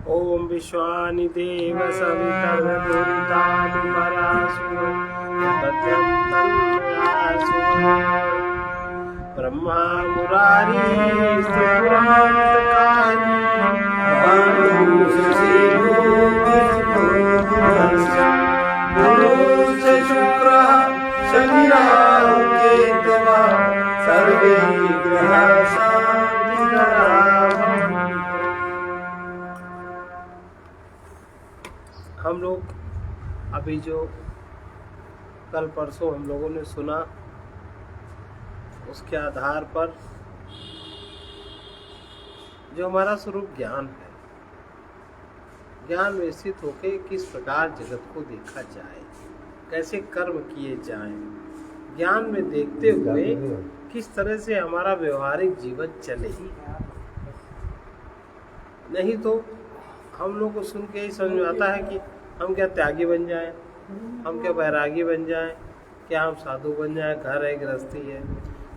ओम विश्वानि देव सवितर्दुरितानि परासु भद्रं तन्नयासु ब्रह्मा मुरारी त्रिपुरान्तकारी गुरुश्च शुक्रः शनिराहु केतवः सर्वे ग्रहाः शान्तिकराः। हम लोग अभी जो कल परसों हम लोगों ने सुना, उसके आधार पर जो हमारा स्वरूप ज्ञान है, ज्ञान में स्थित होकर किस प्रकार जगत को देखा जाए, कैसे कर्म किए जाएं, ज्ञान में देखते हुए किस तरह से हमारा व्यवहारिक जीवन चले। नहीं तो हम लोग को सुन के ही समझ में आता है कि हम क्या त्यागी बन जाएं, हम क्या बैरागी बन जाएं, क्या हम साधु बन जाएं, घर है गृहस्थी है।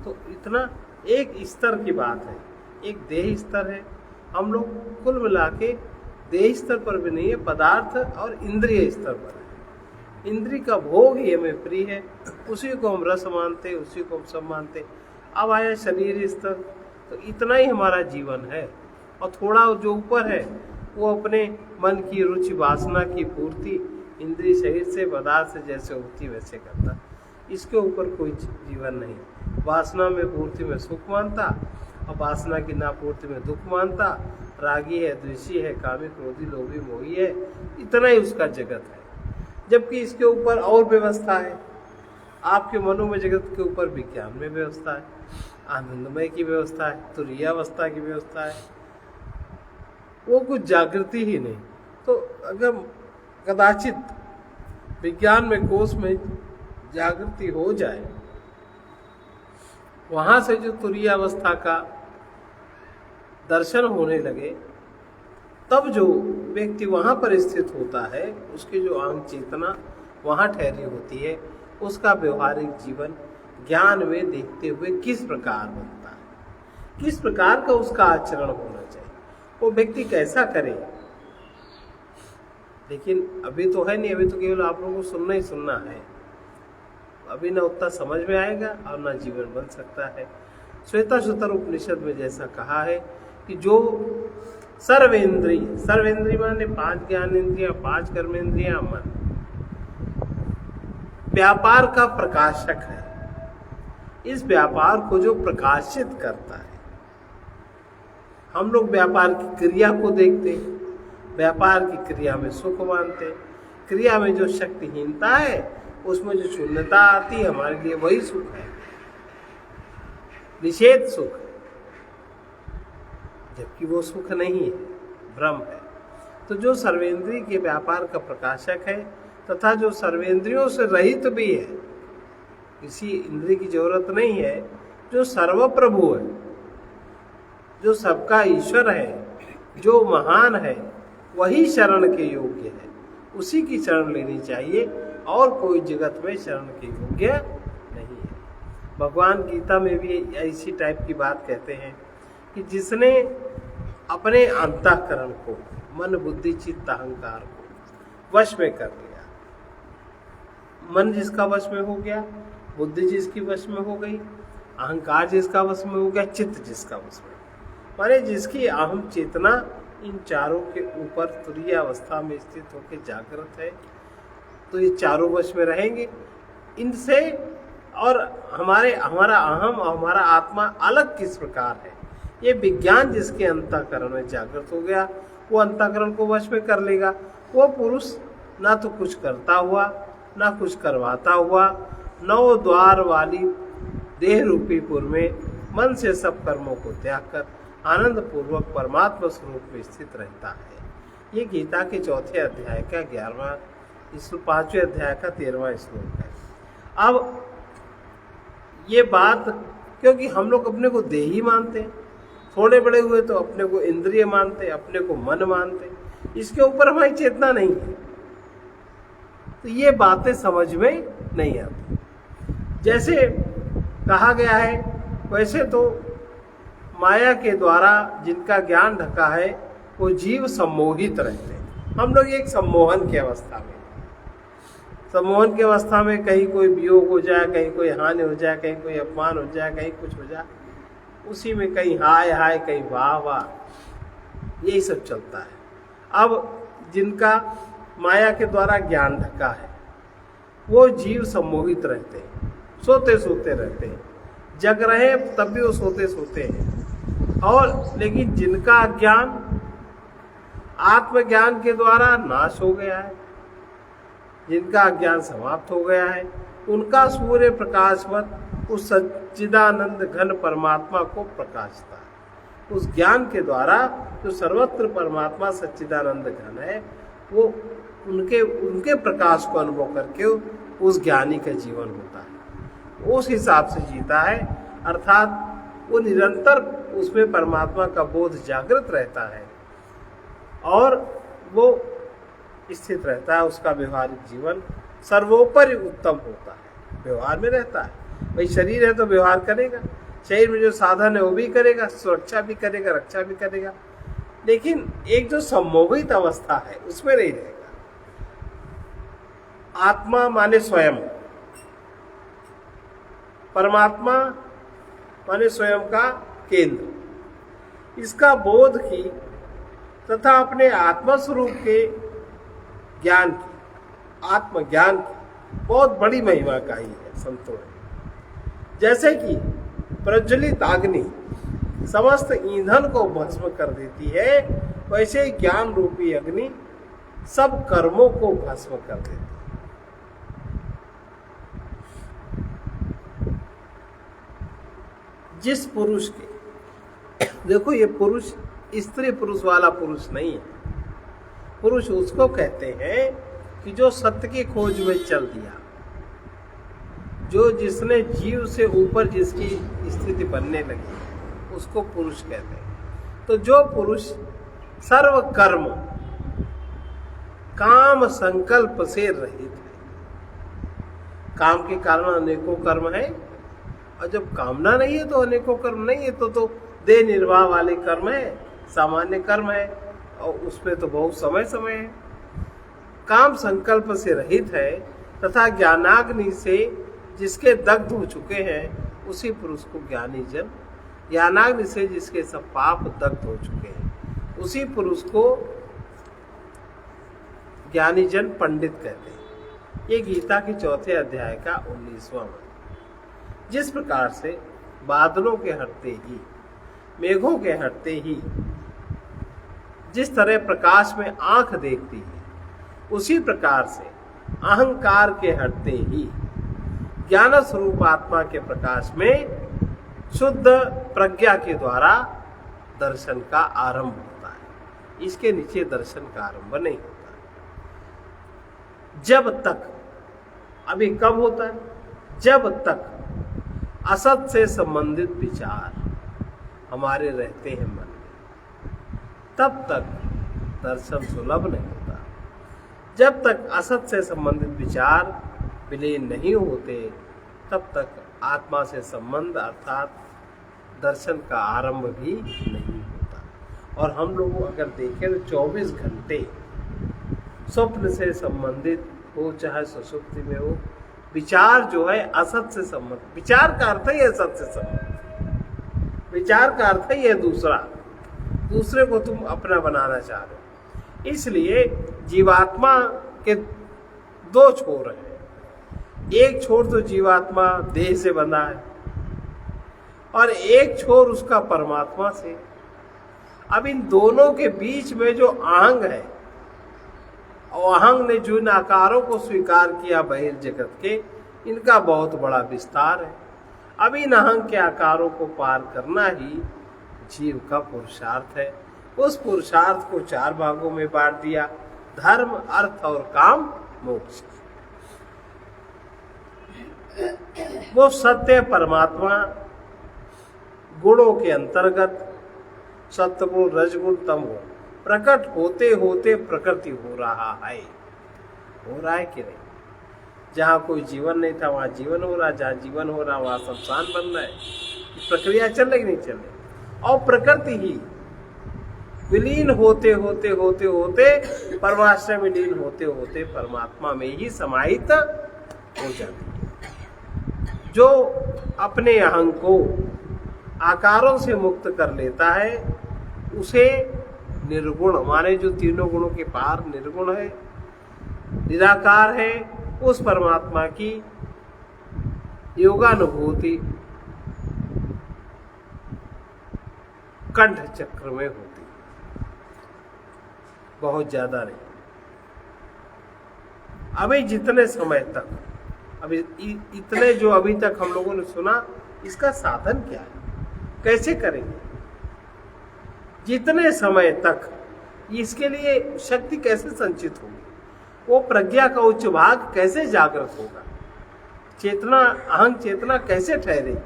तो इतना एक स्तर की बात है, एक देह स्तर है। हम लोग कुल मिला के देह स्तर पर भी नहीं है, पदार्थ और इंद्रिय स्तर पर है। इंद्रिय का भोग ही हमें प्रिय है, उसी को हम रस मानते, उसी को हम सब मानते। अब आया शरीर स्तर, तो इतना ही हमारा जीवन है। और थोड़ा जो ऊपर है वो अपने मन की रुचि वासना की पूर्ति इंद्रिय शरीर से पदार्थ से जैसे होती वैसे करता। इसके ऊपर कोई जीवन नहीं। वासना में पूर्ति में सुख मानता और वासना की नापूर्ति में दुख मानता। रागी है, द्वेषी है, कामी, क्रोधी, लोभी, मोही है, इतना ही उसका जगत है। जबकि इसके ऊपर और व्यवस्था है। आपके मनोमय जगत के ऊपर विज्ञान में व्यवस्था है, आनंदमय की व्यवस्था है, तुरीयावस्था की व्यवस्था है। वो कुछ जागृति ही नहीं। तो अगर कदाचित विज्ञान में कोष में जागृति हो जाए, वहां से जो तुरीयावस्था का दर्शन होने लगे, तब जो व्यक्ति वहां पर स्थित होता है, उसकी जो अंग चेतना वहां ठहरी होती है, उसका व्यवहारिक जीवन ज्ञान में देखते हुए किस प्रकार बनता है, किस प्रकार का उसका आचरण होना चाहिए, वो व्यक्ति कैसा करे। लेकिन अभी तो है नहीं, अभी तो केवल आप लोगों को सुनना ही सुनना है। अभी ना उतना समझ में आएगा और ना जीवन बन सकता है। श्वेताश्वतर उपनिषद में जैसा कहा है कि जो सर्वेंद्रिय माने 5 ज्ञानेंद्रियां, 5 कर्मेंद्रियां, मन व्यापार का प्रकाशक है। इस व्यापार को जो प्रकाशित करता है, हम लोग व्यापार की क्रिया को देखते हैं, व्यापार की क्रिया में सुख मानते हैं। क्रिया में जो शक्तिहीनता है, उसमें जो शून्यता आती है, हमारे लिए वही सुख है, निषेध सुख, जबकि वो सुख नहीं है, भ्रम है। तो जो सर्वेंद्रिय के व्यापार का प्रकाशक है तथा जो सर्वेंद्रियों से रहित भी है, किसी इंद्रिय की जरूरत नहीं है, जो सर्वप्रभु है, जो सबका ईश्वर है, जो महान है, वही शरण के योग्य है। उसी की शरण लेनी चाहिए, और कोई जगत में शरण के योग्य नहीं है। भगवान गीता में भी ऐसी टाइप की बात कहते हैं कि जिसने अपने अंतःकरण को, मन बुद्धि चित्त अहंकार को वश में कर लिया, मन जिसका वश में हो गया, बुद्धि जिसकी वश में हो गई, अहंकार जिसका वश में हो गया, चित्त जिसका वश में, माने जिसकी अहम चेतना इन चारों के ऊपर तुरीय अवस्था में स्थित होकर जागृत है, तो ये चारों वश में रहेंगे इनसे। और हमारा अहम और हमारा आत्मा अलग किस प्रकार है, ये विज्ञान जिसके अंतःकरण में जागृत हो गया, वो अंतःकरण को वश में कर लेगा। वो पुरुष ना तो कुछ करता हुआ, ना कुछ करवाता हुआ, 9 द्वार वाली देह रूपी पुर में मन से सब कर्मों को त्याग कर आनंद पूर्वक परमात्मा स्वरूप में स्थित रहता है। ये गीता के 4थे अध्याय का 11वां, इस 5वें अध्याय का 13वां श्लोक है। अब ये बात, क्योंकि हम लोग अपने को देही मानते हैं, थोड़े बड़े हुए तो अपने को इंद्रिय मानते, अपने को मन मानते, इसके ऊपर हमारी चेतना नहीं है, तो ये बातें समझ में नहीं आती। जैसे कहा गया है, वैसे तो माया के द्वारा जिनका ज्ञान ढका है वो जीव सम्मोहित रहते हैं। हम लोग एक सम्मोहन की अवस्था में, सम्मोहन की अवस्था में कहीं कोई वियोग हो जाए, कहीं कोई हानि हो जाए, कहीं कोई अपमान हो जाए, कहीं कुछ हो जाए, उसी में कहीं हाय हाय, कहीं वाह वाह, यही सब चलता है। अब जिनका माया के द्वारा ज्ञान ढका है वो जीव सम्मोहित रहते हैं, सोते सोते रहते हैं, जग रहे तब भी वो सोते सोते हैं। और लेकिन जिनका ज्ञान आत्मज्ञान के द्वारा नाश हो गया है, जिनका ज्ञान समाप्त हो गया है, उनका सूर्य प्रकाशवत उस सच्चिदानंद घन परमात्मा को प्रकाशता है। उस ज्ञान के द्वारा जो सर्वत्र परमात्मा सच्चिदानंद घन है, वो उनके प्रकाश को अनुभव करके उस ज्ञानी का जीवन होता है, उस हिसाब से जीता है। अर्थात वो निरंतर उसमें परमात्मा का बोध जागृत रहता है और वो स्थित रहता है। उसका व्यवहारिक जीवन सर्वोपरि उत्तम होता है, व्यवहार में रहता है। भाई शरीर है तो व्यवहार करेगा, शरीर में जो साधन है वो भी करेगा, सुरक्षा भी करेगा, रक्षा भी करेगा, लेकिन एक जो सम्मोहित अवस्था है उसमें नहीं रहेगा। आत्मा माने स्वयं, परमात्मा माने स्वयं का केंद्र, इसका बोध की तथा अपने आत्मा स्वरूप के ज्ञान की, आत्मज्ञान की बहुत बड़ी महिमा का ही है संतों ने। जैसे कि प्रज्वलित अग्नि समस्त ईंधन को भस्म कर देती है, वैसे ज्ञान रूपी अग्नि सब कर्मों को भस्म कर देती है। जिस पुरुष के, देखो ये पुरुष स्त्री पुरुष वाला पुरुष नहीं है, पुरुष उसको कहते हैं कि जो सत्य की खोज में चल दिया, जो जिसने जीव से ऊपर जिसकी स्थिति बनने लगी, उसको पुरुष कहते हैं। तो जो पुरुष सर्व कर्म काम संकल्प से रहित है, काम के कारण अनेकों कर्म है, और जब कामना नहीं है तो अनेकों कर्म नहीं है, तो देह निर्वाह वाले कर्म है, सामान्य कर्म है, और उसमें तो बहुत समय समय है। काम संकल्प से रहित है तथा ज्ञानाग्नि से जिसके दग्ध हो चुके हैं, उसी पुरुष को ज्ञानी जन, ज्ञानाग्नि से जिसके सब पाप दग्ध हो चुके हैं, उसी पुरुष को ज्ञानी जन पंडित कहते हैं। ये गीता के 4 अध्याय का 19वां मंत्र। जिस प्रकार से बादलों के हटते ही, मेघों के हटते ही जिस तरह प्रकाश में आंख देखती है, उसी प्रकार से अहंकार के हटते ही ज्ञान स्वरूप आत्मा के प्रकाश में शुद्ध प्रज्ञा के द्वारा दर्शन का आरंभ होता है। इसके नीचे दर्शन का आरंभ नहीं होता। जब तक, अभी कब होता है? जब तक असत से संबंधित विचार हमारे रहते हैं मन में, तब तक दर्शन सुलभ नहीं होता। जब तक असत से संबंधित विचार विलीन नहीं होते, तब तक आत्मा से संबंध अर्थात दर्शन का आरंभ भी नहीं होता। और हम लोग अगर देखें तो 24 घंटे स्वप्न से संबंधित हो चाहे सुषुप्ति में हो, विचार जो है असत से संबंध। विचार का अर्थ ही है असत से संबंध, विचार का अर्थ ही है दूसरे को तुम अपना बनाना चाह रहे हो। इसलिए जीवात्मा के 2 छोर हैं। एक छोर तो जीवात्मा देह से बंधा है और एक छोर उसका परमात्मा से। अब इन दोनों के बीच में जो आहंग है, और आहंग ने जिन आकारों को स्वीकार किया बहिर्जगत के, इनका बहुत बड़ा विस्तार है। अब इन आहंग के आकारों को पार करना ही जीव का पुरुषार्थ है। उस पुरुषार्थ को 4 भागों में बांट दिया, धर्म, अर्थ और काम, मोक्ष। वो सत्य परमात्मा गुणों के अंतर्गत सत्वगुण, रजगुण, तमगुण प्रकट होते होते प्रकृति हो रहा है। हो रहा है कि नहीं? जहाँ कोई जीवन नहीं था वहाँ जीवन हो रहा, जहाँ जीवन हो रहा वहाँ शमशान बन रहा है। प्रक्रिया चल रही नहीं चल रही। और प्रकृति ही विलीन होते होते होते होते परमात्मा में लीन होते होते परमात्मा में ही समाहित हो जाती है। जो अपने अहंग को आकारों से मुक्त कर लेता है उसे निर्गुण माने, जो तीनों गुणों के पार निर्गुण है, निराकार है, उस परमात्मा की योगानुभूति कंठ चक्र में होती, बहुत ज्यादा नहीं। अभी जितने समय तक, अभी इतने जो अभी तक हम लोगों ने सुना, इसका साधन क्या है, कैसे करेंगे? जितने समय तक इसके लिए शक्ति कैसे संचित होगी, वो प्रज्ञा का उच्च भाग कैसे जागृत होगा, चेतना, अहंग चेतना कैसे ठहरेगी,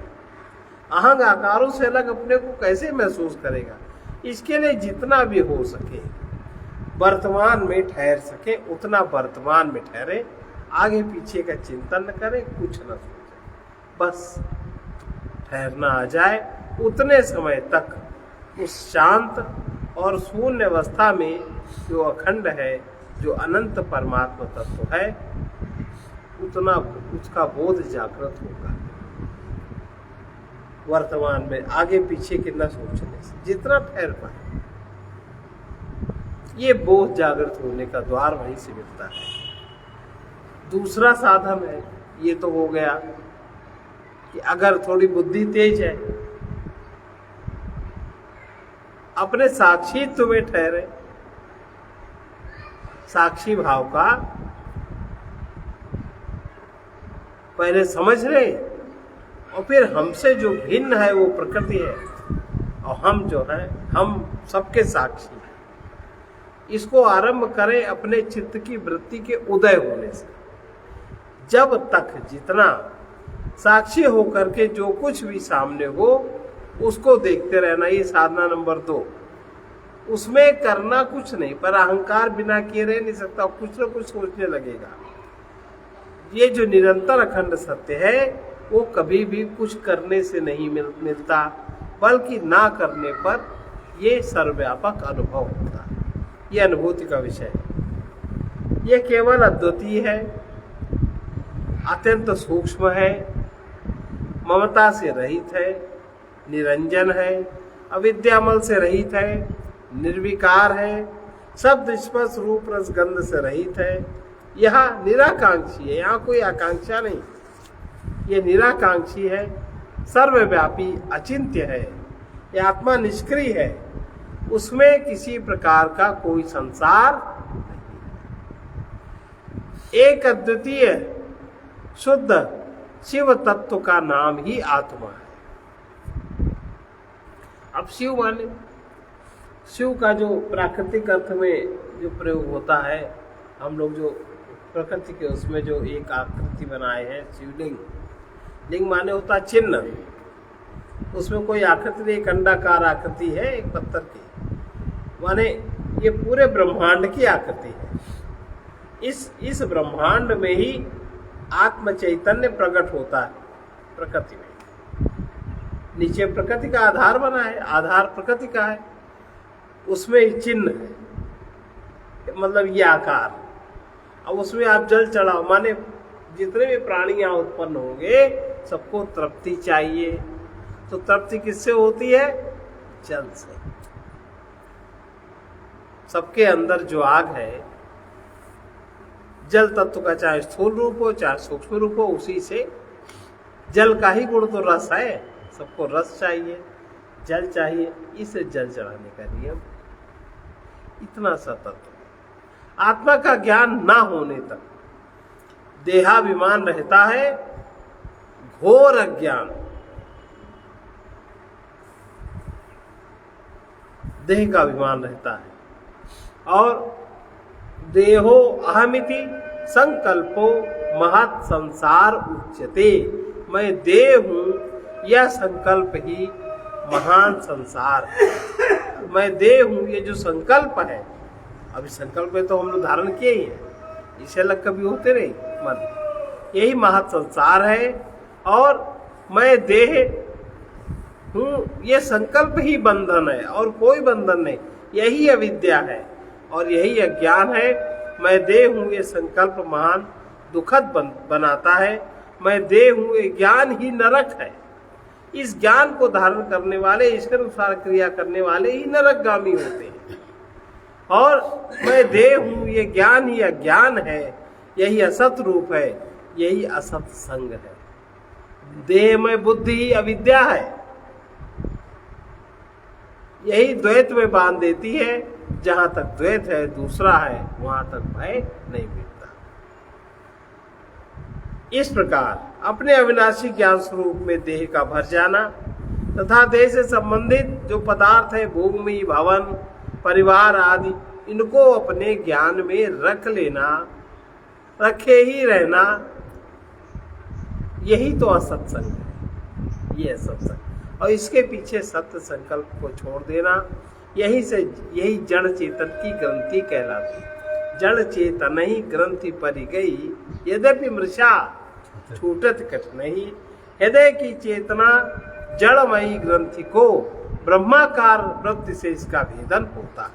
अहंग आकारों से अलग अपने को कैसे महसूस करेगा, इसके लिए जितना भी हो सके वर्तमान में ठहर सके उतना वर्तमान में ठहरे, आगे पीछे का चिंतन न करे, कुछ न सोचे, बस ठहरना आ जाए। उतने समय तक उस शांत और शून्य अवस्था में जो अखंड है, जो अनंत परमात्मा तत्व है, उतना उसका बोध जागृत होगा। वर्तमान में आगे पीछे के न सोचने से जितना ठहर पाए, ये बोध जागृत होने का द्वार वहीं से मिलता है। दूसरा साधन है, ये तो हो गया कि अगर थोड़ी बुद्धि तेज है, अपने साक्षीत्व में ठहरे, साक्षी भाव का पहले समझ ले, और फिर हमसे जो भिन्न है वो प्रकृति है और हम जो है हम सबके साक्षी हैं। इसको आरंभ करें अपने चित्त की वृत्ति के उदय होने से। जब तक जितना साक्षी होकर के जो कुछ भी सामने हो उसको देखते रहना, ये साधना नंबर 2। उसमें करना कुछ नहीं, पर अहंकार बिना किए रह नहीं सकता, कुछ न कुछ सोचने लगेगा। ये जो निरंतर अखंड सत्य है वो कभी भी कुछ करने से नहीं मिलता, बल्कि ना करने पर ये सर्वव्यापक अनुभव होता है। ये अनुभूति का विषय है। ये केवल अद्वितीय है, अत्यंत सूक्ष्म है, ममता से रहित है, निरंजन है, अविद्यामल से रहित है, निर्विकार है, शब्द स्पर्श रूप रस गंध से रहित है। यह निराकांक्षी है, यहाँ कोई आकांक्षा नहीं, ये निराकांक्षी है, सर्वव्यापी अचिंत्य है, ये आत्मा निष्क्रिय है, उसमें किसी प्रकार का कोई संसार नहीं। एक अद्वितीय शुद्ध शिव तत्व का नाम ही आत्मा है। अब शिव माने, शिव का जो प्राकृतिक अर्थ में जो प्रयोग होता है, हम लोग जो प्रकृति के उसमें जो एक आकृति बनाए हैं शिवलिंग, लिंग माने होता चिन्ह, उसमें कोई आकृति नहीं, एक अंडाकार आकृति है एक पत्थर की, माने ये पूरे ब्रह्मांड की आकृति है। इस ब्रह्मांड में ही आत्म चैतन्य प्रकट होता है प्रकृति में। नीचे प्रकृति का आधार बना है, आधार प्रकृति का है, उसमें चिन्ह है, मतलब ये आकार। अब उसमें आप जल चढ़ाओ, माने जितने भी प्राणी यहाँ उत्पन्न होंगे सबको तृप्ति चाहिए, तो तृप्ति किससे होती है? जल से। सबके अंदर जो आग है, जल तत्व का चाहे स्थूल रूप हो चाहे सूक्ष्म रूप हो, उसी से जल का ही गुण तो रस है, सबको रस चाहिए, जल चाहिए, इसे जल चढ़ाने का नियम। इतना सा तत्व आत्मा का ज्ञान ना होने तक देहाभिमान रहता है, घोर अज्ञान, देह का अभिमान रहता है, और देहो अहमिति संकल्पो महत् संसार उच्यते। मैं देह हूं, यह संकल्प ही महान संसार है। मैं देह हूं, ये जो संकल्प है, अभी संकल्प में तो हम लोग धारण किए ही है, इसे अलग कभी होते नहीं मन, यही महत् संसार है। और मैं देह हूं, ये संकल्प ही बंधन है और कोई बंधन नहीं। यही अविद्या है और यही अज्ञान है। मैं देह हूँ ये संकल्प महान दुखद बनाता है। मैं देह हूँ ये ज्ञान ही नरक है। इस ज्ञान को धारण करने वाले, इसके अनुसार क्रिया करने वाले ही नरकगामी होते हैं। और मैं देह हूँ ये ज्ञान ही अज्ञान है, यही असत रूप है, यही असत संग है। देह में बुद्धि ही अविद्या है, यही द्वैत में बांध देती है। जहां तक द्वैत है, दूसरा है, वहां तक भय नहीं मिलता। इस प्रकार अपने अविनाशी ज्ञान स्वरूप में देह का भर जाना तथा देह से संबंधित जो पदार्थ है, भूमि, भवन, परिवार आदि, इनको अपने ज्ञान में रख लेना, रखे ही रहना, यही तो असत्संग है। ये असत्संग, और इसके पीछे सत्य संकल्प को छोड़ देना, यही जड़ चेतन की ग्रंथि कहलाती। जड़ चेतन ही ग्रंथि परि गई, यद्यपि मृषा छूटत कठ नहीं। हृदय की चेतना जड़मयी ग्रंथि को ब्रह्माकार वृत्ति से इसका भेदन होता है।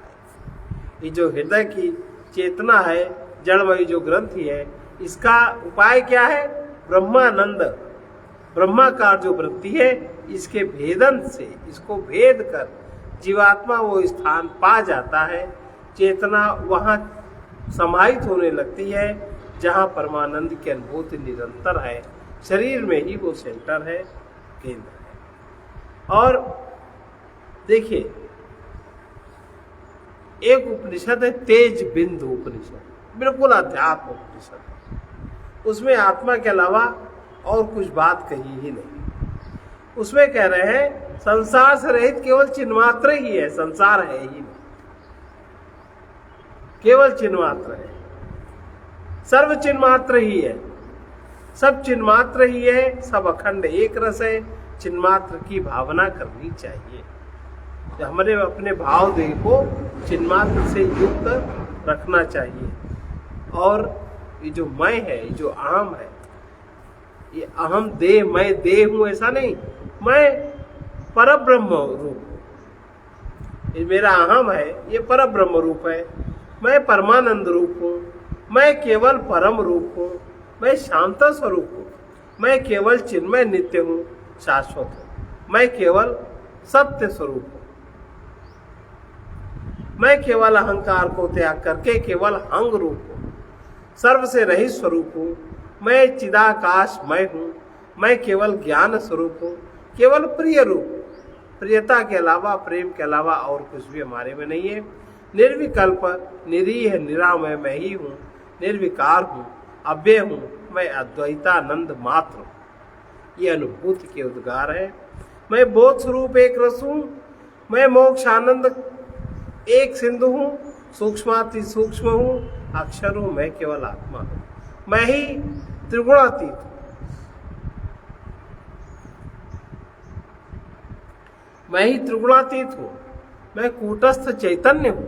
ये जो हृदय की चेतना है, जड़मयी जो ग्रंथि है, इसका उपाय क्या है? ब्रह्मानंद, ब्रह्माकार जो वृत्ति है, इसके भेदन से, इसको भेद कर जीवात्मा वो स्थान पा जाता है। चेतना वहाँ समाहित होने लगती है जहाँ परमानंद की अनुभूति निरंतर है। शरीर में ही वो सेंटर है, केंद्र है। और देखिए, एक उपनिषद है तेज बिंदु उपनिषद, बिल्कुल अध्यात्म उपनिषद। उसमें आत्मा के अलावा और कुछ बात कही ही नहीं। उसमें कह रहे हैं संसार से रहित केवल चिन्मात्र ही है, संसार है ही नहीं, केवल चिन्मात्र है। सर्व चिन्मात्र ही है, सब चिन्मात्र ही है, सब अखंड एक रस है। चिन्मात्र की भावना करनी चाहिए। हमारे अपने भाव देह को चिन्मात्र से युक्त रखना चाहिए। और ये जो मैं है, ये जो अहम है, ये अहम देह, मैं देह हूं ऐसा नहीं, मैं परब्रह्म रूप, ये मेरा अहम है, ये परब्रह्म रूप है। मैं परमानंद रूप हूँ, मैं केवल परम रूप हूँ, मैं शांत स्वरूप हूँ, मैं केवल चिन्मय नित्य हूँ, शाश्वत हूँ, मैं केवल सत्य स्वरूप हूँ, मैं केवल अहंकार को त्याग करके केवल हंग रूप हूँ, सर्व से रहित स्वरूप हूँ, मैं चिदाकाश मैं हूँ, मैं केवल ज्ञान स्वरूप हूँ, केवल प्रिय रूप। प्रियता के अलावा, प्रेम के अलावा और कुछ भी हमारे में नहीं है। निर्विकल्प, निरीह, निरामय मैं ही हूँ, निर्विकार हूँ, अव्यय हूँ, मैं अद्वैतानंद मात्र हूँ। ये अनुभूति के उद्गार है। मैं बोध स्वरूप एक रस हूँ, मैं मोक्ष आनंद एक सिंधु हूँ, सूक्ष्माति सूक्ष्म हूँ, अक्षर हूँ, मैं केवल आत्मा हूँ, मैं ही त्रिगुणातीत हूँ। मैं ही त्रिगुणातीत हूँ, मैं कूटस्थ चैतन्य हूँ।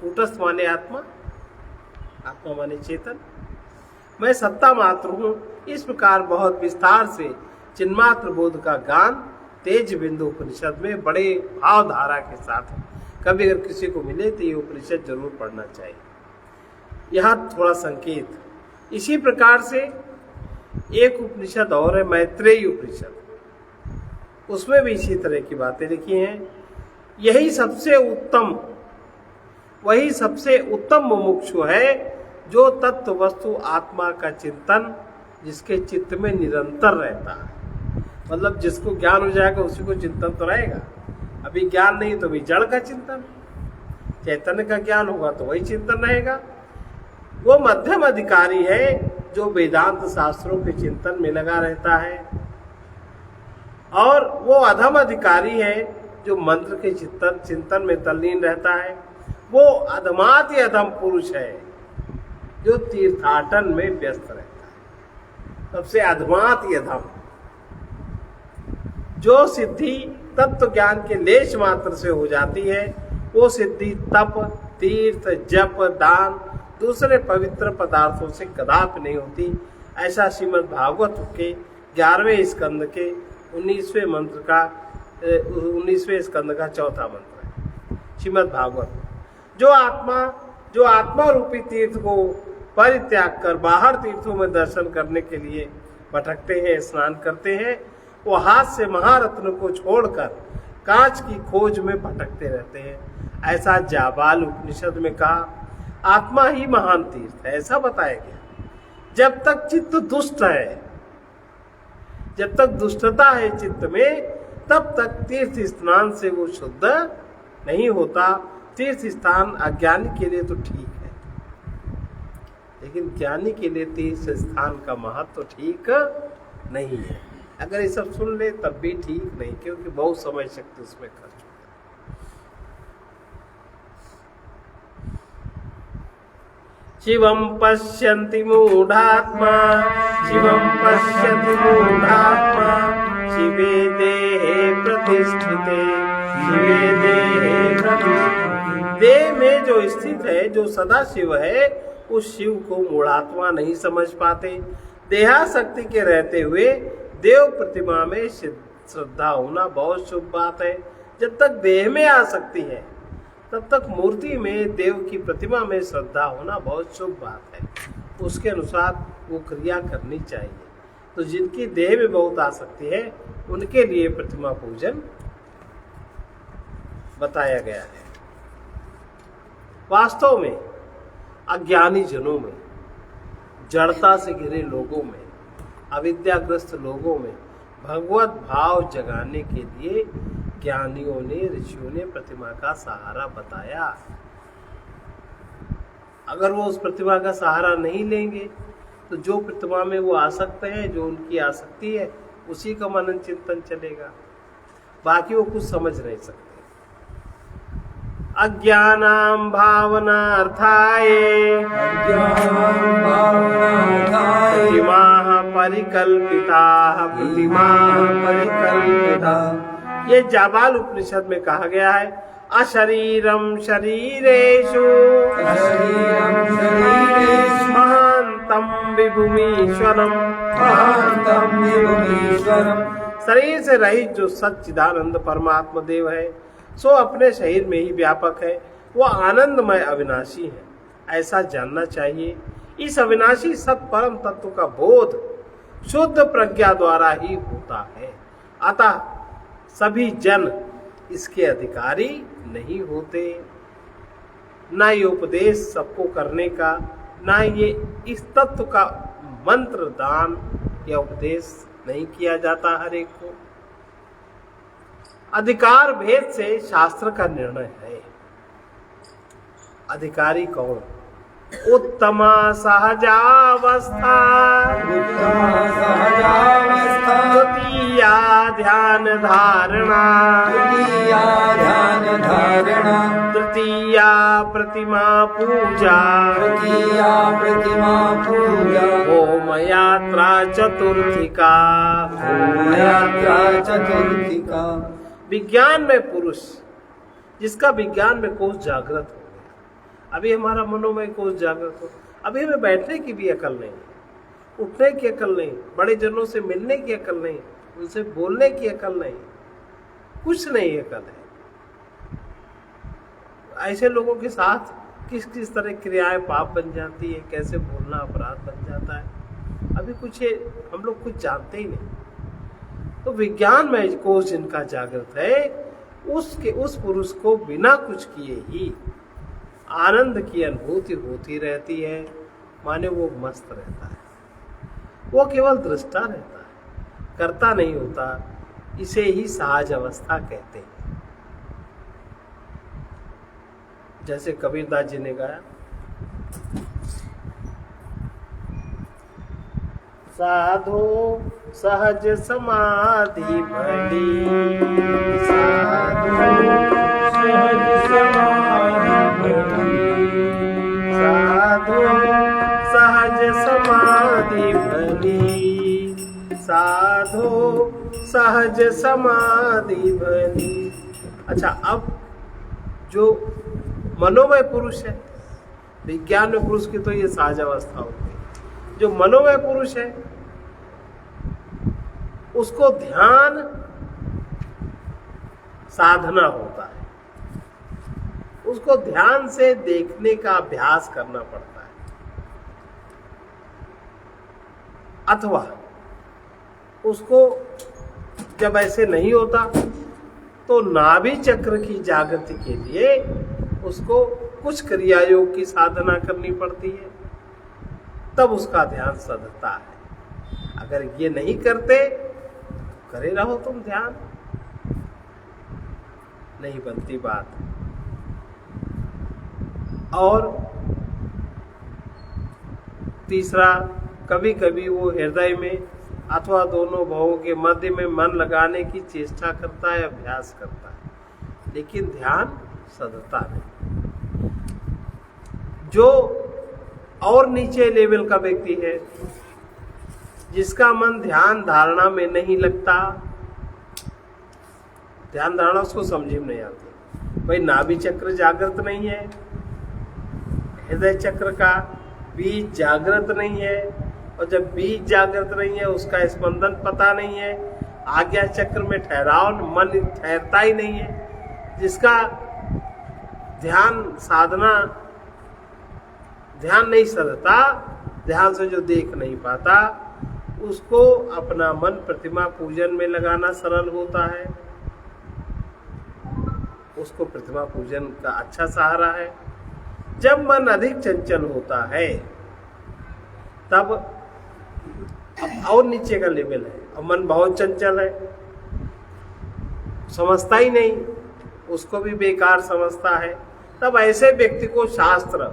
कूटस्थ माने आत्मा, आत्मा माने चेतन। मैं सत्ता मात्र हूँ। इस प्रकार बहुत विस्तार से चिन्मात्र बोध का गान तेज बिंदु उपनिषद में बड़े भाव धारा के साथ है। कभी अगर किसी को मिले तो ये उपनिषद जरूर पढ़ना चाहिए। यहाँ थोड़ा संकेत, इसी प्रकार से एक उपनिषद और है मैत्रेयी उपनिषद, उसमें भी इसी तरह की बातें लिखी हैं। यही सबसे उत्तम, वही सबसे उत्तम मुमुक्षु है जो तत्व वस्तु आत्मा का चिंतन जिसके चित्त में निरंतर रहता है। मतलब जिसको ज्ञान हो जाएगा उसी को चिंतन तो रहेगा। अभी ज्ञान नहीं तो भी जड़ का चिंतन, चैतन्य का ज्ञान होगा तो वही चिंतन रहेगा। वो मध्यम अधिकारी है जो वेदांत शास्त्रों के चिंतन में लगा रहता है, और वो अधम अधिकारी है जो मंत्र के चिंतन में तल्लीन रहता है। वो अधमाति अधम पुरुष है जो तीर्थाटन में व्यस्त रहता है। सबसे अधमाति अधम, जो सिद्धि तत्व ज्ञान के लेश मात्र से हो जाती है, वो सिद्धि तप, तीर्थ, जप, दान, दूसरे पवित्र पदार्थों से कदापि नहीं होती। ऐसा श्रीमद् भागवत के 11वें स्कंद के 19वें स्कंद का चौथा मंत्र है। श्रीमद् भागवत। जो आत्मा रूपी तीर्थ को परित्याग कर बाहर तीर्थों में दर्शन करने के लिए भटकते हैं, स्नान करते हैं, वो हाथ से महारत्न को छोड़कर कांच की खोज में भटकते रहते हैं। ऐसा जाबाल उपनिषद में कहा, आत्मा ही महान तीर्थ है, ऐसा बताया गया। जब तक चित्त दुष्ट है, जब तक दुष्टता है चित्त में, तब तक तीर्थ स्नान से वो शुद्ध नहीं होता। तीर्थ स्थान अज्ञानी के लिए तो ठीक है, लेकिन ज्ञानी के लिए तीर्थ स्थान का महत्व तो ठीक नहीं है। अगर ये सब सुन ले तब भी ठीक नहीं, क्योंकि बहुत समय शक्ति उसमें खर्च होता है। शिवम पश्यन्ति मूढ़ात्मा, शिवम पश्यति मूढ़ात्मा, शिवे देहे प्रतिष्ठिते, शिवे देहे प्रतिष्ठिते। देह में जो स्थित है, जो सदा शिव है, उस शिव को मूढ़ात्मा नहीं समझ पाते। देहाशक्ति के रहते हुए देव प्रतिमा में श्रद्धा होना बहुत शुभ बात है। जब तक देह में आसक्ति है, तब तक मूर्ति में, देव की प्रतिमा में श्रद्धा होना बहुत शुभ बात है। उसके अनुसार वो क्रिया करनी चाहिए। तो जिनकी देह में बहुत आसक्ति है, उनके लिए प्रतिमा पूजन बताया गया है। वास्तव में अज्ञानी जनों में, जड़ता से घिरे लोगों में, अविद्याग्रस्त लोगों में भगवत भाव जगाने के लिए ज्ञानियों ने, ऋषियों ने प्रतिमा का सहारा बताया। अगर वो उस प्रतिमा का सहारा नहीं लेंगे तो जो प्रतिमा में वो आसक्त है, जो उनकी आसक्ति है, उसी का मनन चिंतन चलेगा, बाकी वो कुछ समझ नहीं सकते। अज्ञानां भावनार्थाय प्रतिमाः परिकल्पिताः, प्रतिमाः परिकल्पिताः। ये जाबाल उपनिषद में कहा गया है, अशरीरम शरीरेषु महांतम विभुमीश्वरम, महांतम विभुमीश्वरम। शरीर से रहित जो सच्चिदानंद परमात्मा देव है, सो अपने शरीर में ही व्यापक है। वो आनंदमय अविनाशी है, ऐसा जानना चाहिए। इस अविनाशी सत परम तत्व का बोध शुद्ध प्रज्ञा द्वारा ही होता है। अतः सभी जन इसके अधिकारी नहीं होते। न ये उपदेश सबको करने का, न ये इस तत्व का मंत्र दान या उपदेश नहीं किया जाता हर एक को। अधिकार भेद से शास्त्र का निर्णय है। अधिकारी कौन? उत्तमा सहजावस्था, द्वितीया ध्यान धारणा, तृतीया प्रतिमा पूजा, होम यात्रा चतुर्थिका। विज्ञान में पुरुष, जिसका विज्ञान में कोष जागृत हो गया। अभी हमारा मनोमय कोष जागृत हो, अभी हमें बैठने की भी अकल नहीं, उठने की अकल नहीं, बड़े जनों से मिलने की अकल नहीं, उनसे बोलने की अकल नहीं, कुछ नहीं अकल है। ऐसे लोगों के साथ किस किस तरह क्रियाएं पाप बन जाती है, कैसे बोलना अपराध बन जाता है, अभी कुछ हम लोग कुछ जानते ही नहीं। तो विज्ञान में कोष जिनका जागृत है, उस पुरुष को बिना कुछ किए ही आनंद की अनुभूति होती रहती है। माने वो मस्त रहता है, वो केवल दृष्टा रहता है, करता नहीं होता। इसे ही सहज अवस्था कहते हैं। जैसे कबीरदास जी ने गाया, साधो सहज समाधि भली, साधो सहज समाधि भली, साधो सहज समाधि भली, साधो सहज समाधि भली। अच्छा, अब जो मनोमय पुरुष है, विज्ञान में पुरुष की तो ये सहज अवस्था होती है। जो मनोमय पुरुष है, उसको ध्यान साधना होता है। उसको ध्यान से देखने का अभ्यास करना पड़ता है। अथवा उसको जब ऐसे नहीं होता तो नाभि चक्र की जागृति के लिए उसको कुछ क्रिया योग की साधना करनी पड़ती है, तब उसका ध्यान सधता है। अगर ये नहीं करते तो करे रहो तुम ध्यान, नहीं बनती बात। और तीसरा, कभी कभी वो हृदय में अथवा दोनों भावों के मध्य में मन लगाने की चेष्टा करता है, अभ्यास करता है, लेकिन ध्यान सधता नहीं। जो और नीचे लेवल का व्यक्ति है, जिसका मन ध्यान धारणा में नहीं लगता, ध्यान धारणा उसको समझ में नहीं आती। भाई नाभि चक्र जागृत नहीं है, हृदय चक्र का बीज जागृत नहीं है, और जब बीज जागृत नहीं है उसका स्पंदन पता नहीं है, आज्ञा चक्र में ठहराव, मन ठहरता ही नहीं है, जिसका ध्यान साधना, ध्यान नहीं सधता, ध्यान से जो देख नहीं पाता, उसको अपना मन प्रतिमा पूजन में लगाना सरल होता है। उसको प्रतिमा पूजन का अच्छा सहारा है। जब मन अधिक चंचल होता है तब अब और नीचे का लेवल है, अब मन बहुत चंचल है, समझता ही नहीं, उसको भी बेकार समझता है, तब ऐसे व्यक्ति को शास्त्र,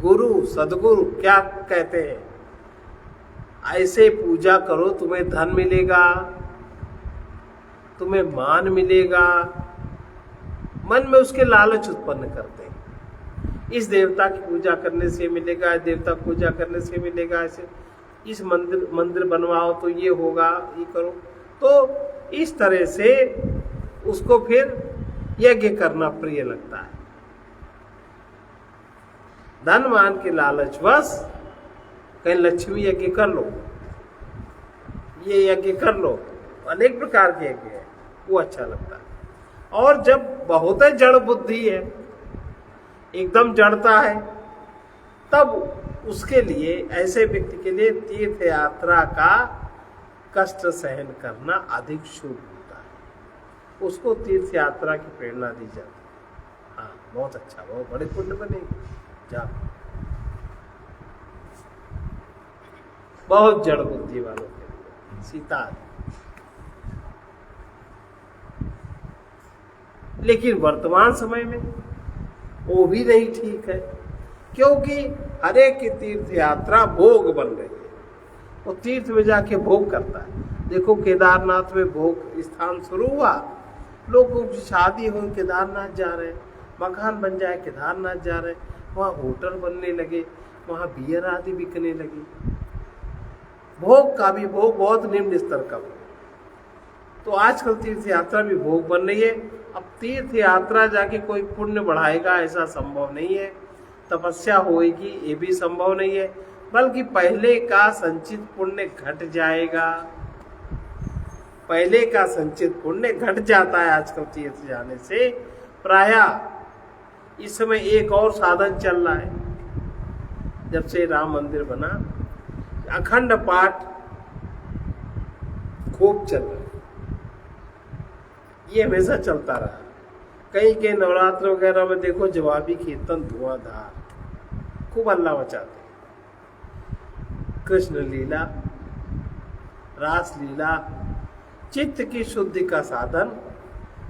गुरु, सदगुरु क्या कहते हैं? ऐसे पूजा करो, तुम्हें धन मिलेगा, तुम्हें मान मिलेगा। मन में उसके लालच उत्पन्न करते हैं, इस देवता की पूजा करने से मिलेगा, इस देवता की पूजा करने से मिलेगा, ऐसे इस मंदिर बनवाओ तो ये होगा, ये करो। तो इस तरह से उसको फिर यज्ञ करना प्रिय लगता है। धन मान के लालचवश कहीं लक्ष्मी यज्ञ कर लो, ये यज्ञ कर लो, अनेक प्रकार के यज्ञ है, वो अच्छा लगता है। और जब बहुत जड़ बुद्धि है, एकदम जड़ता है, तब उसके लिए, ऐसे व्यक्ति के लिए तीर्थ यात्रा का कष्ट सहन करना अधिक शुभ होता है। उसको तीर्थ यात्रा की प्रेरणा दी जाती है। हाँ, बहुत अच्छा, बहुत बड़े पुण्य बनेगी। जाओ, बहुत जड़ बुद्धि वालों के लिए सीता। लेकिन वर्तमान समय में वो भी नहीं ठीक है, क्योंकि हर एक की तीर्थ यात्रा भोग बन रही है। वो तीर्थ में जाके भोग करता है। देखो केदारनाथ में भोग स्थान शुरू हुआ, लोगों की शादी हो केदारनाथ जा रहे हैं, मकान बन जाए केदारनाथ जा रहे हैं, वहाँ होटल बनने लगे, वहाँ बियर आदि बिकने लगी। भोग का भी भोग बहुत निम्न स्तर का भोग। तो आजकल तीर्थ यात्रा भी भोग बन रही है। अब तीर्थ यात्रा जाके कोई पुण्य बढ़ाएगा ऐसा संभव नहीं है, तपस्या होएगी ये भी संभव नहीं है, बल्कि पहले का संचित पुण्य घट जाएगा। पहले का संचित पुण्य घट जाता है आजकल तीर्थ जाने से। प्रायः इस समय एक और साधन चल रहा है, जब से राम मंदिर बना, अखंड पाठ खूब चल रहा है। ये हमेशा चलता रहा। कहीं के नवरात्र वगैरह में देखो जवाबी कीर्तन धुआंधार, खूब अल्लाह मचाते। कृष्ण लीला, रास लीला, चित्त की शुद्धि का साधन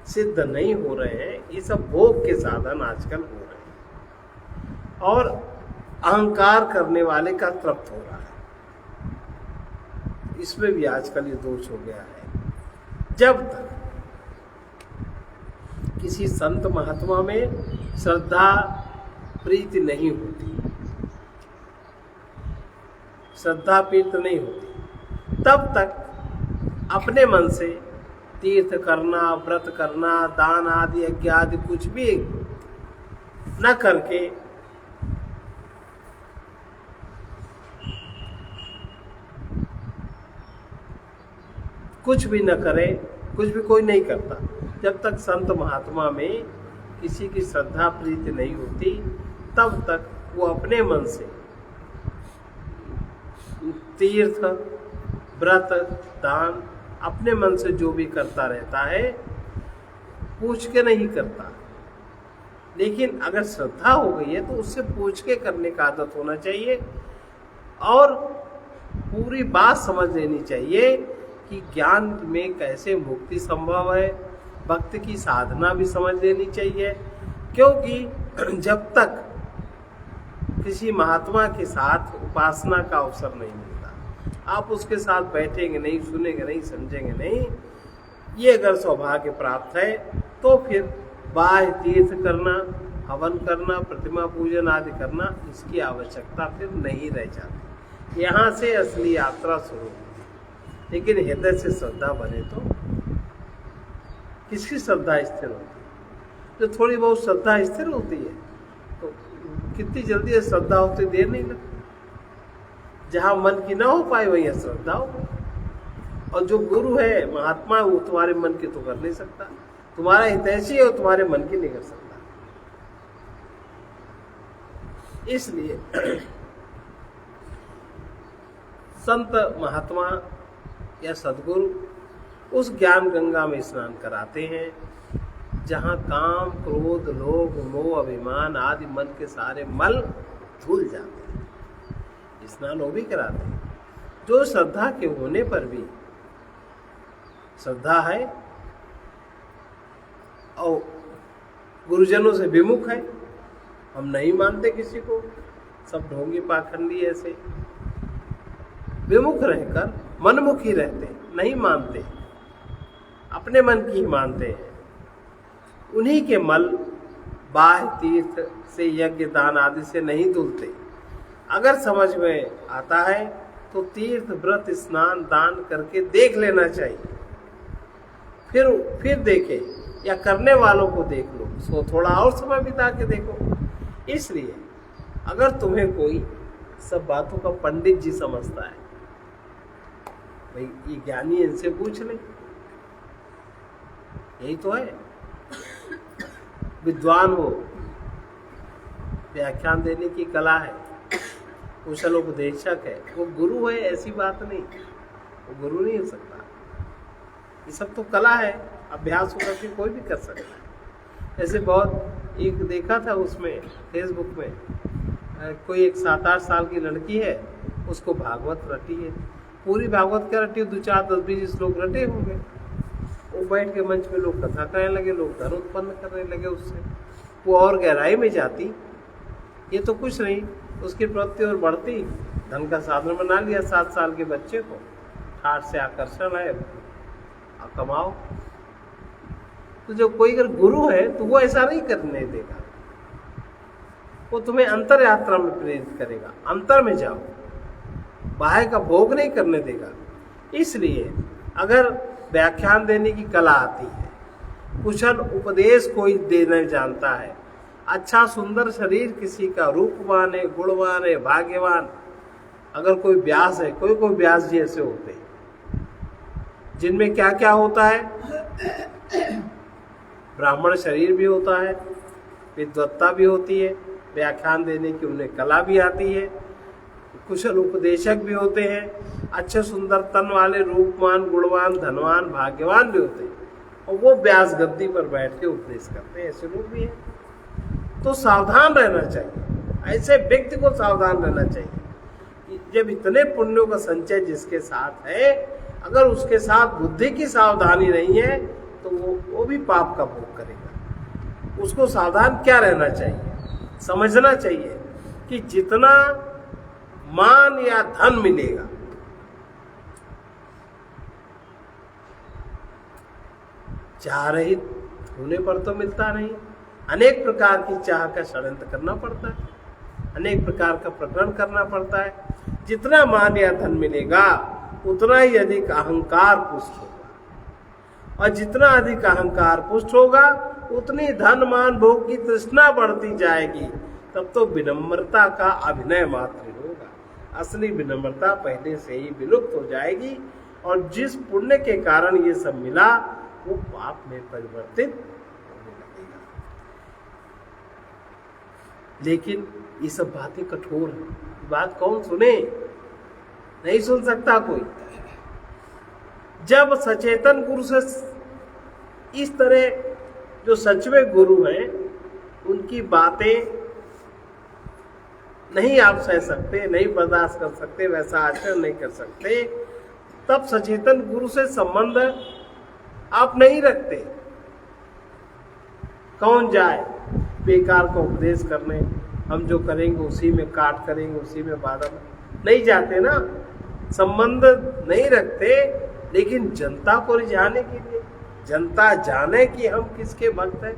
सिद्ध नहीं हो रहे हैं। ये सब भोग के साधन आजकल हो रहे हैं, और अहंकार करने वाले का तृप्त हो रहा है। इसमें भी आजकल ये दोष हो गया है। जब तक किसी संत महात्मा में श्रद्धा प्रीति नहीं होती, श्रद्धा प्रीति नहीं होती, तब तक अपने मन से तीर्थ करना, व्रत करना, दान आदि यज्ञ आदि कुछ भी न करके कुछ भी न करे, कुछ भी कोई नहीं करता जब तक संत महात्मा में किसी की श्रद्धा प्रीति नहीं होती, तब तक वो अपने मन से तीर्थ, व्रत, दान अपने मन से जो भी करता रहता है, पूछ के नहीं करता। लेकिन अगर श्रद्धा हो गई है तो उससे पूछ के करने का आदत होना चाहिए और पूरी बात समझ लेनी चाहिए कि ज्ञान में कैसे मुक्ति संभव है। भक्ति की साधना भी समझ लेनी चाहिए, क्योंकि जब तक किसी महात्मा के साथ उपासना का अवसर नहीं मिलता, आप उसके साथ बैठेंगे नहीं, सुनेंगे नहीं, समझेंगे नहीं, ये अगर सौभाग्य प्राप्त है तो फिर बाह्य तीर्थ करना, हवन करना, प्रतिमा पूजन आदि करना, इसकी आवश्यकता फिर नहीं रह जाती। यहाँ से असली यात्रा शुरू होती। लेकिन हृदय से श्रद्धा बने तो किसकी श्रद्धा स्थिर होती है? जो थोड़ी बहुत श्रद्धा स्थिर होती है तो कितनी जल्दी श्रद्धा होती, देर नहीं लगती। जहाँ मन की ना हो पाए वही श्रद्धा हो। और जो गुरु है, महात्मा, वो तुम्हारे मन की तो कर नहीं सकता। तुम्हारा हितैषी है, वो तुम्हारे मन की नहीं कर सकता। इसलिए संत, महात्मा या सदगुरु उस ज्ञान गंगा में स्नान कराते हैं जहाँ काम, क्रोध, लोभ, मोह, अभिमान आदि मन के सारे मल धुल जाते हैं। स्नान वो भी कराते हैं जो श्रद्धा के होने पर भी, श्रद्धा है और गुरुजनों से विमुख है, हम नहीं मानते किसी को, सब ढोंगी पाखंडी ऐसे विमुख रहकर मनमुखी रहते, नहीं मानते, अपने मन की ही मानते हैं। उन्हीं के मल बाह्य तीर्थ से, यज्ञ, दान आदि से नहीं धुलते। अगर समझ में आता है तो तीर्थ, व्रत, स्नान, दान करके देख लेना चाहिए। फिर देखे, या करने वालों को देख लो, सो थोड़ा और समय बिता के देखो। इसलिए अगर तुम्हें कोई सब बातों का पंडित जी समझता है, भाई ये ज्ञानी, इनसे पूछ ले, यही तो है। विद्वान हो, व्याख्यान देने की कला है, कुशल उपदेशक है, वो गुरु है, ऐसी बात नहीं, वो गुरु नहीं हो सकता। ये सब तो कला है, अभ्यास होकर के कोई भी कर सकता है। ऐसे बहुत एक देखा था उसमें फेसबुक में, कोई एक 7-8 साल की लड़की है, उसको भागवत रटी है, पूरी भागवत क्या रटी है, 2, 4, 10, 20 श्लोक रटे होंगे। वो बैठ के मंच में लोग कथा करने लगे, लोग धन उत्पन्न करने लगे उससे। वो और गहराई में जाती, ये तो कुछ नहीं, उसकी प्रवृत्ति और बढ़ती, धन का साधन बना लिया 7 साल के बच्चे को, ठाठ से आकर्षण है, कमाओ। तो जो कोई अगर गुरु है तो वो ऐसा नहीं करने देगा, वो तुम्हें अंतर यात्रा में प्रेरित करेगा, अंतर में जाओ, बाह्य का भोग नहीं करने देगा। इसलिए अगर व्याख्यान देने की कला आती है, कुशल उपदेश कोई देने जानता है, अच्छा सुंदर शरीर किसी का, रूपवान है, गुणवान है, भाग्यवान, अगर कोई व्यास है, कोई व्यास जी ऐसे होते हैं जिनमें क्या क्या होता है, ब्राह्मण शरीर भी होता है, विद्वत्ता भी होती है, व्याख्यान देने की उन्हें कला भी आती है, कुशल उपदेशक भी होते हैं, अच्छे सुंदर तन वाले, रूपवान, गुणवान, धनवान, भाग्यवान भी होते हैं, और वो व्यास गद्दी पर बैठ के उपदेश करते हैं, ऐसे लोग भी हैं। तो सावधान रहना चाहिए, ऐसे व्यक्ति को सावधान रहना चाहिए। जब इतने पुण्यों का संचय जिसके साथ है, अगर उसके साथ बुद्धि की सावधानी नहीं है तो वो भी पाप का भोग करेगा। उसको सावधान क्या रहना चाहिए, समझना चाहिए कि जितना मान या धन मिलेगा, चाह रहित होने पर तो मिलता नहीं, अनेक प्रकार की चाह का षड्यंत्र करना पड़ता है, अनेक प्रकार का प्रकरण करना पड़ता है। जितना मान या धन मिलेगा उतना ही अधिक अहंकार पुष्ट होगा, और जितना अधिक अहंकार पुष्ट होगा उतनी धन, मान, भोग की तृष्णा बढ़ती जाएगी। तब तो विनम्रता का अभिनय मात्र होगा, असली विनम्रता पहले से ही विलुप्त हो जाएगी, और जिस पुण्य के कारण ये सब मिला वो पाप में परिवर्तित होने लगेगा। लेकिन ये सब बातें कठोर है, बात कौन सुने? नहीं सुन सकता कोई। जब सचेतन गुरु से इस तरह जो सच में गुरु हैं उनकी बातें नहीं आप सह सकते, नहीं बर्दाश्त कर सकते, वैसा आचरण नहीं कर सकते, तब सचेतन गुरु से संबंध आप नहीं रखते। कौन जाए बेकार का उपदेश करने, हम जो करेंगे उसी में काट करेंगे, उसी में बादल, नहीं जाते ना, संबंध नहीं रखते। लेकिन जनता को रिझाने के लिए, जनता जाने कि हम किसके भक्त हैं,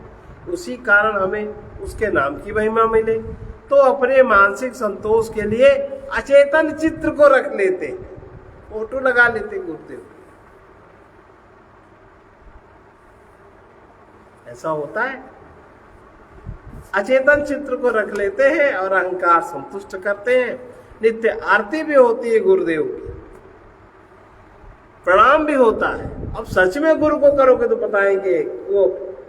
उसी कारण हमें उसके नाम की महिमा मिले, तो अपने मानसिक संतोष के लिए अचेतन चित्र को रख लेते, फोटो लगा लेते गुरुदेव। ऐसा होता है, अचेतन चित्र को रख लेते हैं और अहंकार संतुष्ट करते हैं। नित्य आरती भी होती है गुरुदेव की, प्रणाम भी होता है। अब सच में गुरु को करोगे तो बताएंगे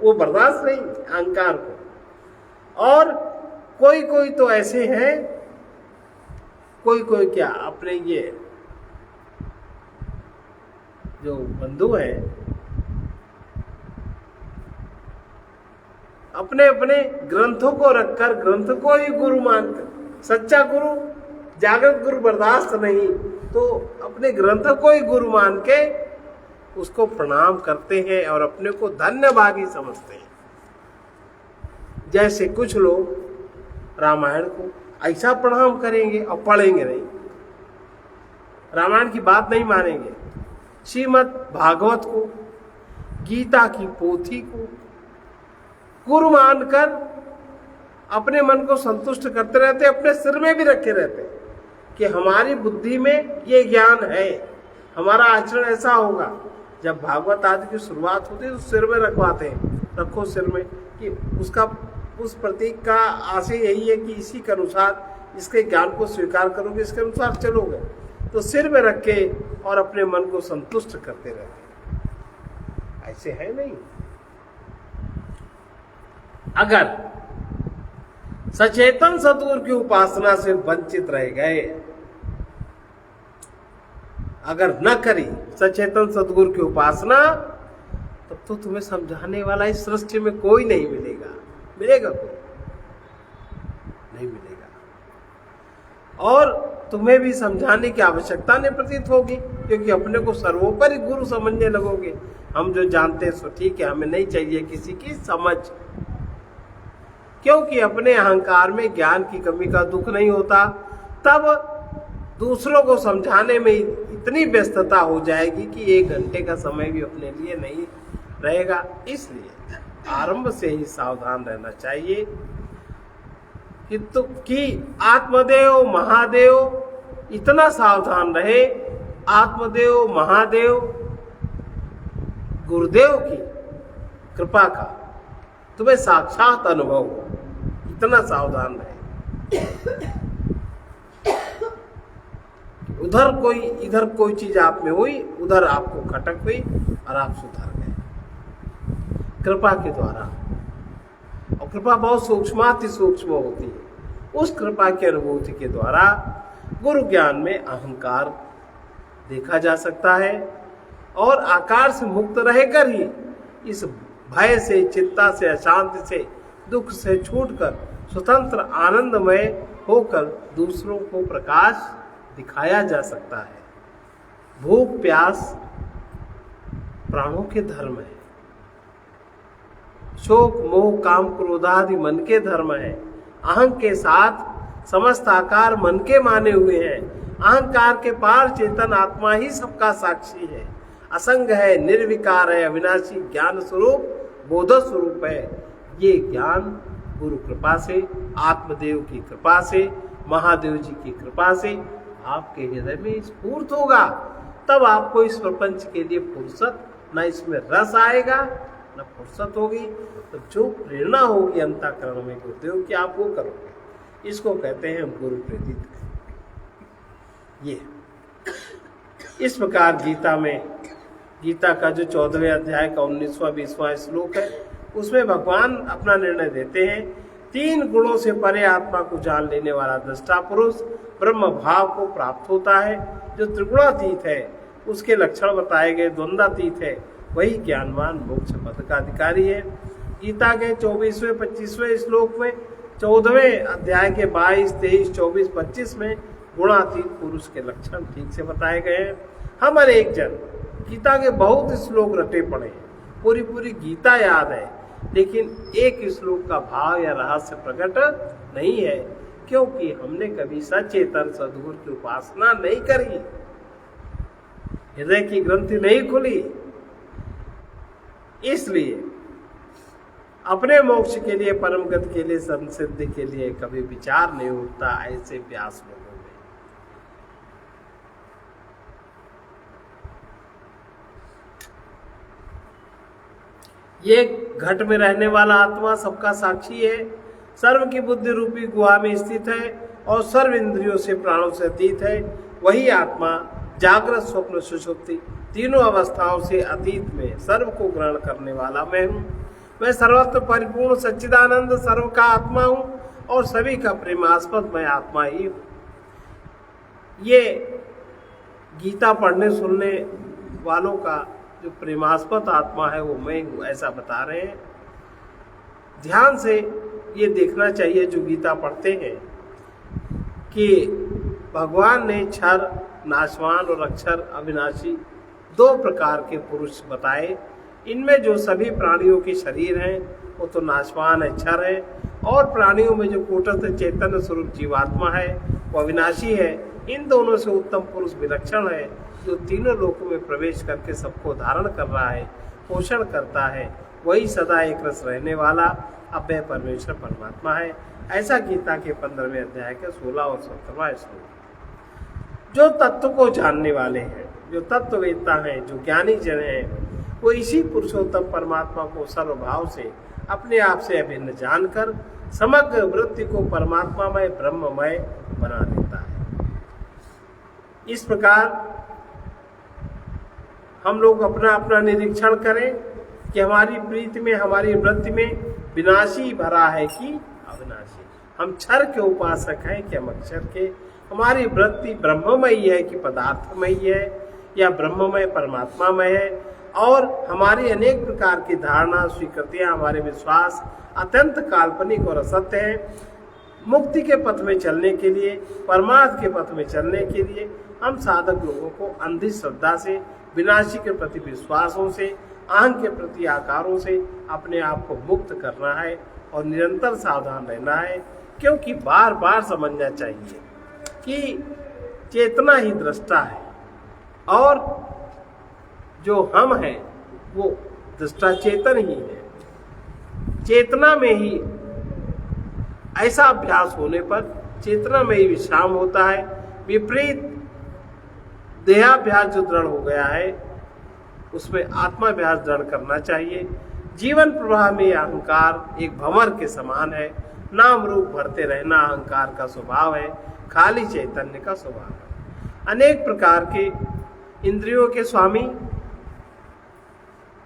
वो बर्दाश्त नहीं अहंकार को। और कोई कोई तो ऐसे हैं, कोई क्या अपने ये जो बंधु हैं अपने अपने ग्रंथों को रखकर, ग्रंथ को ही गुरु मानकर, सच्चा गुरु जागृत गुरु बर्दाश्त नहीं तो अपने ग्रंथ को ही गुरु मान के उसको प्रणाम करते हैं और अपने को धन्यभागी समझते हैं। जैसे कुछ लोग रामायण को ऐसा प्रणाम करेंगे और पढ़ेंगे नहीं, रामायण की बात नहीं मानेंगे, श्रीमद् भागवत को, गीता की पोथी को गुरु मानकर अपने मन को संतुष्ट करते रहते, अपने सिर में भी रखे रहते कि हमारी बुद्धि में ये ज्ञान है, हमारा आचरण ऐसा होगा। जब भागवत आदि की शुरुआत होती है तो सिर में रखवाते हैं, रखो सिर में, कि उसका उस प्रतीक का आशय यही है कि इसी के अनुसार इसके ज्ञान को स्वीकार करोगे, इसके अनुसार चलोगे। तो सिर में रख के और अपने मन को संतुष्ट करते रहते। ऐसे है नहीं। अगर सचेतन सतगुरु की उपासना से वंचित रह गए, अगर न करी सचेतन सतगुरु की उपासना, तब तो तुम्हें समझाने वाला इस सृष्टि में कोई नहीं मिलेगा। मिलेगा कोई? नहीं मिलेगा। और तुम्हें भी समझाने की आवश्यकता नहीं प्रतीत होगी, क्योंकि अपने को सर्वोपरि गुरु समझने लगोगे। हम जो जानते हैं सो ठीक है, हमें नहीं चाहिए किसी की समझ, क्योंकि अपने अहंकार में ज्ञान की कमी का दुख नहीं होता। तब दूसरों को समझाने में इतनी व्यस्तता हो जाएगी कि 1 घंटे का समय भी अपने लिए नहीं रहेगा। इसलिए आरंभ से ही सावधान रहना चाहिए कि आत्मदेव महादेव इतना सावधान रहे, आत्मदेव महादेव गुरुदेव की कृपा का तुम्हें साक्षात अनुभव हो, इतना सावधान रहे। इधर कोई चीज आप में हुई, उधर आपको खटक हुई और आप सुधर गए कृपा के द्वारा। और कृपा बहुत सूक्ष्माति सूक्ष्म होती है। उस कृपा की अनुभूति के द्वारा गुरु ज्ञान में अहंकार देखा जा सकता है और आकार से मुक्त रहकर ही इस भय से, चिंता से, अशांति से, दुख से छूटकर स्वतंत्र आनंदमय होकर दूसरों को प्रकाश दिखाया जा सकता है। भूख प्यास प्राणों के धर्म है, शोक मोह काम क्रोधादि मन के धर्म है। अहं के साथ समस्त आकार मन के माने हुए हैं। अहंकार के पार चेतन आत्मा ही सबका साक्षी है, असंग है, निर्विकार है, अविनाशी ज्ञान स्वरूप बोध स्वरूप है। ये ज्ञान गुरु कृपा से, आत्मदेव की कृपा से, महादेव जी की कृपा से आपके हृदय में स्फूर्त होगा। तब आपको इस प्रपंच के लिए फुर्सत, न इसमें रस आएगा न फुर्सत होगी। तो जो प्रेरणा होगी अंतःकरण में गुरुदेव की, आप वो करोगे। इसको कहते हैं गुरु प्रेरित। ये इस प्रकार गीता का जो 14वें अध्याय का 19वां 20वां श्लोक है, उसमें भगवान अपना निर्णय देते हैं तीन गुणों से परे आत्मा को जान लेने वाला दृष्टा पुरुष ब्रह्म भाव को प्राप्त होता है। जो त्रिगुणातीत है, उसके लक्षण बताए गए द्वंद्वातीत है, वही ज्ञानवान मोक्ष पद का अधिकारी है। गीता के 24वें 25वें श्लोक में 14वें अध्याय के 22, 23, 24, 25 में गुणातीत पुरुष के लक्षण ठीक से बताए गए हैं। हम अनेक जन गीता के बहुत श्लोक रटे पड़े हैं, पूरी पूरी गीता याद है, लेकिन एक श्लोक का भाव या रहस्य प्रकट नहीं है, क्योंकि हमने कभी सचेतन सद्गुरु की उपासना नहीं करी, हृदय की ग्रंथि नहीं खुली। इसलिए अपने मोक्ष के लिए, परम गति के लिए, संसिद्धि के लिए कभी विचार नहीं उठता ऐसे व्यास लोगों में। ये घट में रहने वाला आत्मा सबका साक्षी है, सर्व की बुद्धि रूपी गुहा में स्थित है और सर्व इंद्रियों से, प्राणों से अतीत है। वही आत्मा जागृत, स्वप्न, सुषुप्ति तीनों अवस्थाओं से अतीत में सर्व को ग्रहण करने वाला मैं हूँ। मैं सर्वत्र परिपूर्ण सच्चिदानंद सर्व का आत्मा हूँ और सभी का प्रेमास्पद मैं आत्मा ही हूँ। ये गीता पढ़ने सुनने वालों का जो प्रेमास्पद आत्मा है वो मैं हूँ, ऐसा बता रहे हैं। ध्यान से ये देखना चाहिए जो गीता पढ़ते हैं कि भगवान ने क्षर, नाशवान और अक्षर, अविनाशी दो प्रकार के पुरुष बताए। इनमें जो सभी प्राणियों के शरीर हैं वो तो नाशवान है, क्षर है, और प्राणियों में जो कूटस्थ चैतन्य स्वरूप जीवात्मा है वो अविनाशी है। इन दोनों से उत्तम पुरुष विलक्षण है, जो तीनों लोकों में प्रवेश करके सबको धारण कर रहा है, पोषण करता है। वही सदा एक रस रहने वाला अव्यय परमेश्वर परमात्मा है। ऐसा गीता के 15वें अध्याय के 16 और 17वां श्लोक। जो तत्व को जानने वाले हैं, जो तत्ववेत्ता हैं, जो ज्ञानी जन हैं, वो इसी पुरुषोत्तम परमात्मा को सर्वभाव से अपने आप से अभिन्न जानकर समग्र वृत्ति को परमात्मामय ब्रह्ममय बना देता है। इस प्रकार हम लोग अपना अपना निरीक्षण करें कि हमारी प्रीति में, हमारी वृत्ति में विनाशी भरा है कि अविनाशी। हम क्षर के उपासक हैं कि हम अक्षर के। हमारी वृत्ति ब्रह्ममयी है कि पदार्थमयी है, या ब्रह्ममय परमात्मामय है। और हमारी अनेक प्रकार की धारणा, स्वीकृतियां, हमारे विश्वास अत्यंत काल्पनिक और असत्य है। मुक्ति के पथ में चलने के लिए, परमार्थ के पथ में चलने के लिए हम साधक लोगों को अंधी श्रद्धा से, विनाशी के प्रति विश्वासों से, अहं के प्रति आकारों से अपने आप को मुक्त करना है और निरंतर सावधान रहना है। क्योंकि बार बार समझना चाहिए कि चेतना ही दृष्टा है और जो हम हैं वो दृष्टा चेतन ही है। चेतना में ही ऐसा अभ्यास होने पर चेतना में ही विश्राम होता है। विपरीत देहाभ्यास जो दृढ़ हो गया है उसमें आत्माभ्यास दृढ़ करना चाहिए। जीवन प्रवाह में अहंकार एक भंवर के समान है। नाम रूप भरते रहना अहंकार का स्वभाव है, खाली चैतन्य का स्वभाव है। अनेक प्रकार के इंद्रियों के स्वामी,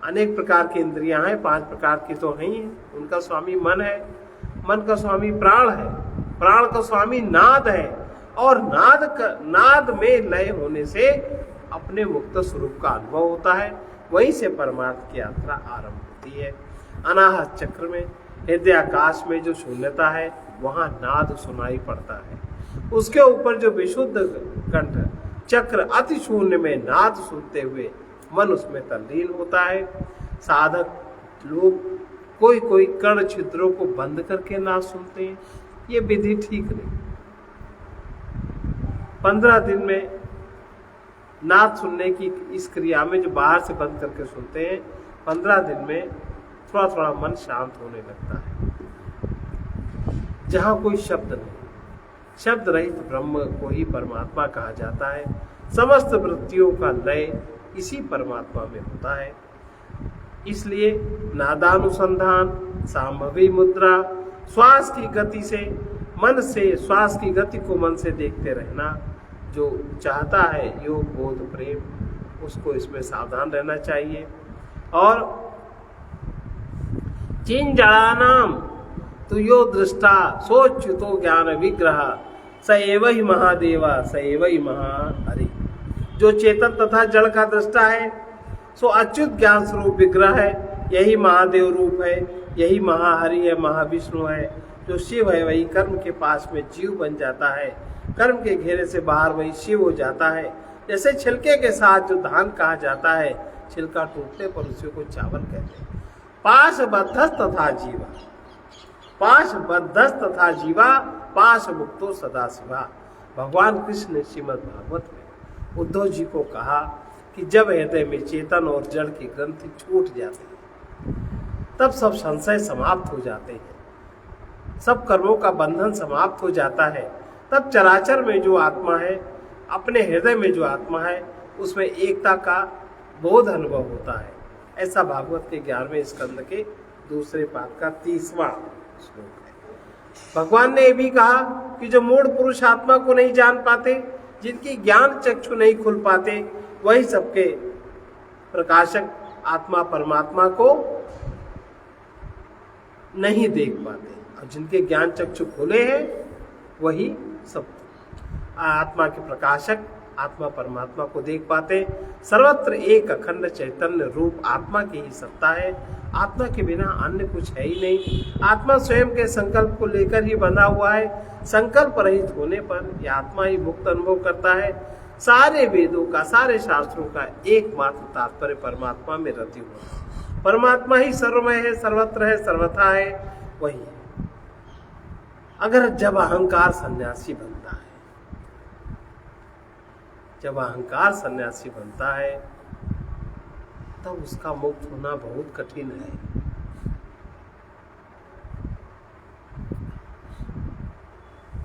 अनेक प्रकार की इंद्रियां हैं, 5 प्रकार की तो हैं ही। उनका स्वामी मन है, मन का स्वामी प्राण है, प्राण का स्वामी नाद है, और नाद में लय होने से अपने मुक्त स्वरूप का अनुभव होता है। वहीं से परमार्थ की यात्रा आरंभ होती है। अनाहत चक्र में, हृदय आकाश में जो शून्यता है वहां नाद सुनाई पड़ता है। उसके ऊपर जो विशुद्ध कंठ चक्र अति शून्य में नाद सुनते हुए मन उसमें तल्लीन होता है। साधक लोग कोई कोई कर्ण छिद्रों को बंद करके नाद सुनते हैं, ये विधि ठीक नहीं। 15 दिन में नाद सुनने की इस क्रिया में जो बाहर से बंद करके सुनते हैं, 15 दिन में थोड़ा थोड़ा मन शांत होने लगता है। जहां कोई शब्द नहीं, शब्द रहित ब्रह्म को ही परमात्मा कहा जाता है। समस्त वृत्तियों का लय इसी परमात्मा में होता है। इसलिए नादानुसंधान, सांभवी मुद्रा, श्वास की गति से, मन से श्वास की गति को मन से देखते रहना, जो चाहता है योग बोध प्रेम, उसको इसमें सावधान रहना चाहिए। और जिन जड़ानाम तो यो दृष्टा सोच्युतो ज्ञान विग्रह स एव ही महादेवा स एव ही महाहरि। जो चेतन तथा जड़ का दृष्टा है सो अच्युत ज्ञान स्वरूप विग्रह है, यही महादेव रूप है, यही महाहरि है, महाविष्णु है। जो शिव है वही कर्म के पास में जीव बन जाता है, कर्म के घेरे से बाहर वही शिव हो जाता है। जैसे छिलके के साथ जो धान कहा जाता है, छिलका टूटने पर उसी को चावल कहते हैं। पाशबद्धस तथा जीवा, पाशबद्धस तथा जीवा पाश मुक्तो सदा शिवा। भगवान कृष्ण ने श्रीमद् भागवत में उद्धव जी को कहा कि जब हृदय में चेतन और जड़ की ग्रंथि छूट जाती है तब सब संशय समाप्त हो जाते हैं, सब कर्मों का बंधन समाप्त हो जाता है। तब चराचर में जो आत्मा है, अपने हृदय में जो आत्मा है, उसमें एकता का बोध अनुभव होता है। ऐसा भागवत के 11वें स्कंद के दूसरे पाद का 30वां श्लोक है। भगवान ने यह भी कहा कि जो मूढ़ पुरुष आत्मा को नहीं जान पाते, जिनकी ज्ञान चक्षु नहीं खुल पाते, वही सबके प्रकाशक आत्मा परमात्मा को नहीं देख पाते, और जिनके ज्ञान चक्षु खुले हैं वही सब आत्मा के प्रकाशक आत्मा परमात्मा को देख पाते। सर्वत्र एक अखंड चैतन्य रूप आत्मा की ही सत्ता है, आत्मा के बिना अन्य कुछ है ही नहीं। आत्मा स्वयं के संकल्प को लेकर ही बंधा हुआ है, संकल्प रहित होने पर यह आत्मा ही मुक्त अनुभव करता है। सारे वेदों का, सारे शास्त्रों का एकमात्र तात्पर्य परमात्मा में रति हुआ। परमात्मा ही सर्वमय है, सर्वत्र है, सर्वथा है, वही है। अगर जब अहंकार सन्यासी बनता है, जब अहंकार सन्यासी बनता है तब उसका मुक्त होना बहुत कठिन है।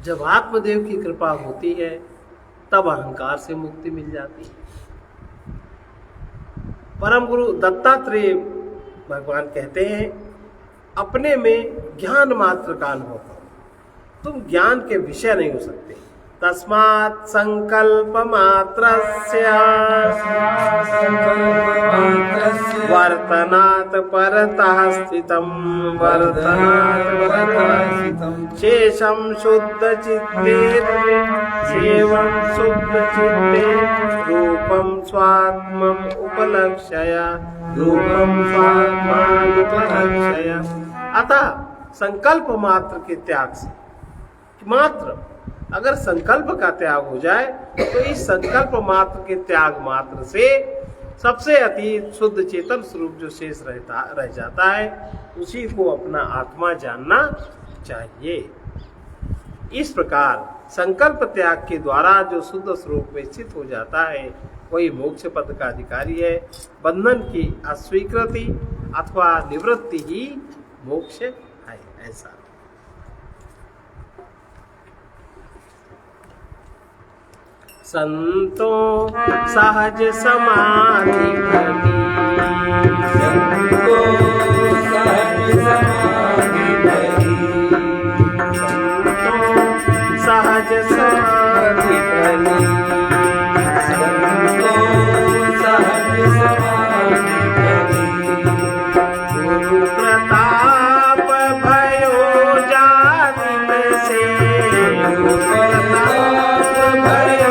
जब आत्मदेव की कृपा होती है तब अहंकार से मुक्ति मिल जाती है। परम गुरु दत्तात्रेय भगवान कहते हैं, अपने में ज्ञान मात्र का अनुभव करो, तुम ज्ञान के विषय नहीं हो सकते। तस्मात् संकल्प मात्रस्य वर्तनात् परतः स्थितं शेषं शुद्ध चित्ते सेवं शुद्ध चित्ते रूपं स्वात्मम् उपलक्ष्य अतः संकल्प मात्र के त्याग से, मात्र अगर संकल्प का त्याग हो जाए तो इस संकल्प मात्र के त्याग मात्र से सबसे अतीत शुद्ध चेतन स्वरूप जो शेष रह जाता है, उसी को अपना आत्मा जानना चाहिए। इस प्रकार संकल्प त्याग के द्वारा जो शुद्ध स्वरूप में स्थित हो जाता है वही मोक्ष पद का अधिकारी है। बंधन की अस्वीकृति अथवा निवृत्ति ही मोक्ष है। ऐसा संतो सहज समाधि भली, संतो सहज समाधि भली, संतो सहज समाधि भली, संतो सहज समाधि भली। गुरु प्रताप भयो जातिन से, गुरु प्रताप भयो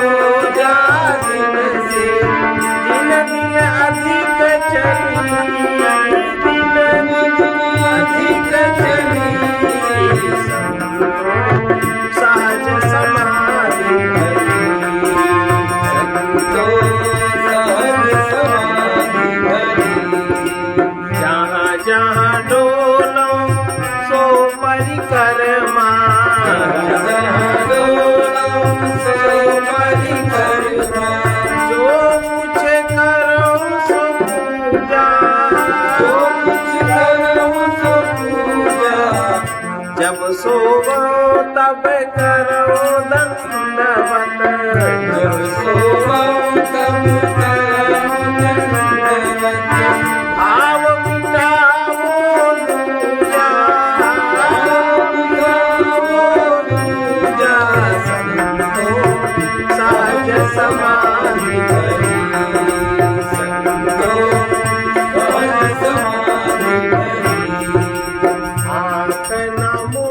सोवो तब करो दंडवत, जब सोवो तब करो दंडवत। भाव मिटावो दूजा, संतो सहज समाधि भली, संतो सहज समाधि भली। आंख नमो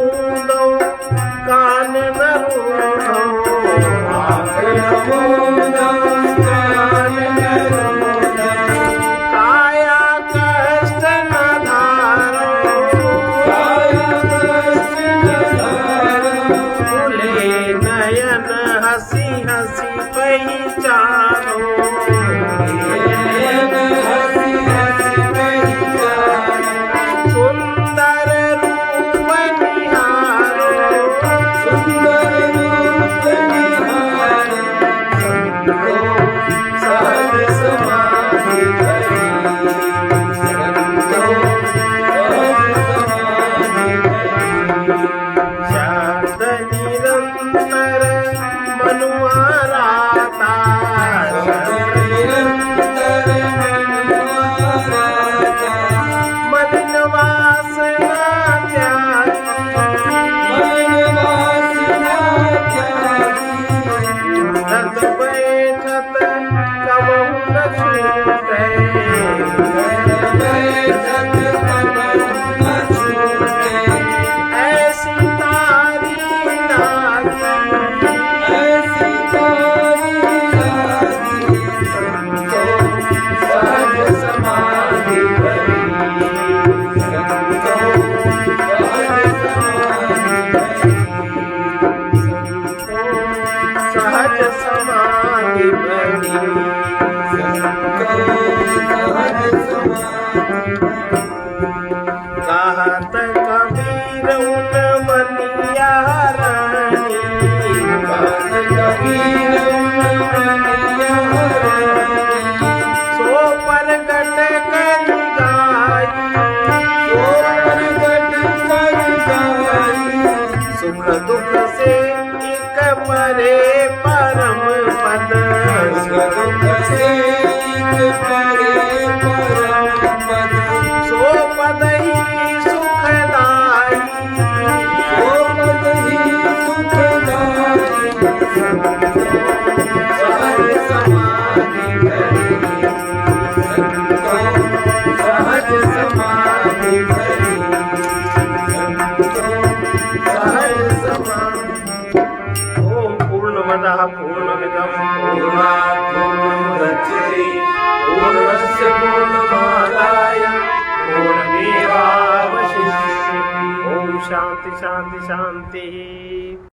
काया कष्ट न धारो, खुले नयन हसी हसी पहचानो, सुंदर रूप निहारो, सहज समाधि शांत निरंतर मनुआराता, मलिन वासना रत बैठत कबहु न छूटे, ऐसी तारी लागी, सहज समाधि सहज समाधि बनी, कहत कबीर उन मनिया रानी, सो प्रगट कर गाई, सुख दुख से एक परे परम पद, सो पद ही सुखदाई, सहज समाधि सहज समाधि सहज समाधि। ओम पूर्णमदः पूर्णमिदं पूर्णात् पूर्णमुदच्यते पूर्णस्य पूर्णमादाय पूर्णमेवावशिष्यते। ओम शांति शांति शांति।